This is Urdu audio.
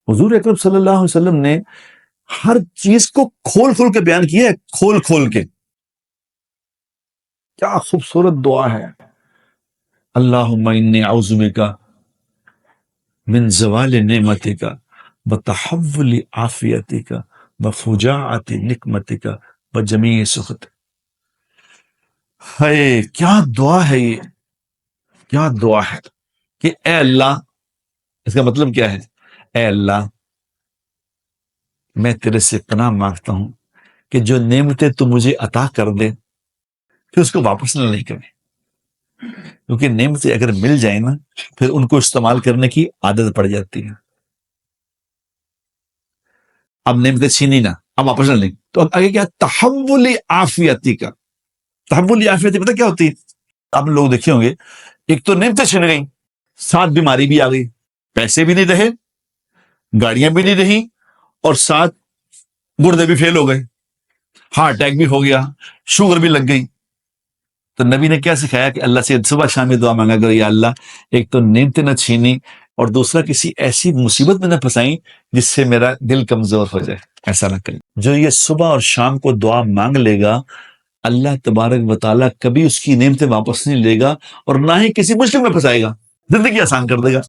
حضور اکرم صلی اللہ علیہ وسلم نے ہر چیز کو کھول کھول کے بیان کیا ہے، کھول کھول کے. کیا خوبصورت دعا ہے. اللہم انی اعوذ بک من زوال نعمتک وتحول عافیتک وفجاعت نقمتک وجمیع سخطک. ہے کیا دعا ہے یہ، کیا دعا ہے کہ اے اللہ. اس کا مطلب کیا ہے؟ اے اللہ میں تیرے سے پناہ مانگتا ہوں کہ جو نعمتیں تو مجھے عطا کر دے پھر اس کو واپس نہ لے کریں، کیونکہ نعمتیں اگر مل جائیں نا پھر ان کو استعمال کرنے کی عادت پڑ جاتی ہے. اب نعمتیں چھینی نا، اب واپس نہ لیں. تو اب آگے کیا؟ تحول عافیتی کا. تحول عافیتی پتہ کیا ہوتی ہے؟ آپ لوگ دیکھے ہوں گے، ایک تو نعمتیں چھن گئیں، ساتھ بیماری بھی آ گئی، پیسے بھی نہیں رہے، گاڑیاں بھی نہیں رہیں، اور ساتھ گردے بھی فیل ہو گئے، ہارٹ اٹیک بھی ہو گیا، شوگر بھی لگ گئی. تو نبی نے کیا سکھایا کہ اللہ سے صبح شام میں دعا مانگا کرو، یا اللہ ایک تو نعمتیں نہ چھینی، اور دوسرا کسی ایسی مصیبت میں نہ پھنسائیں جس سے میرا دل کمزور ہو جائے. ایسا نہ کریں. جو یہ صبح اور شام کو دعا مانگ لے گا اللہ تبارک و تعالیٰ کبھی اس کی نعمتیں واپس نہیں لے گا، اور نہ ہی کسی مشکل میں پھنسائے گا، زندگی آسان کر دے گا.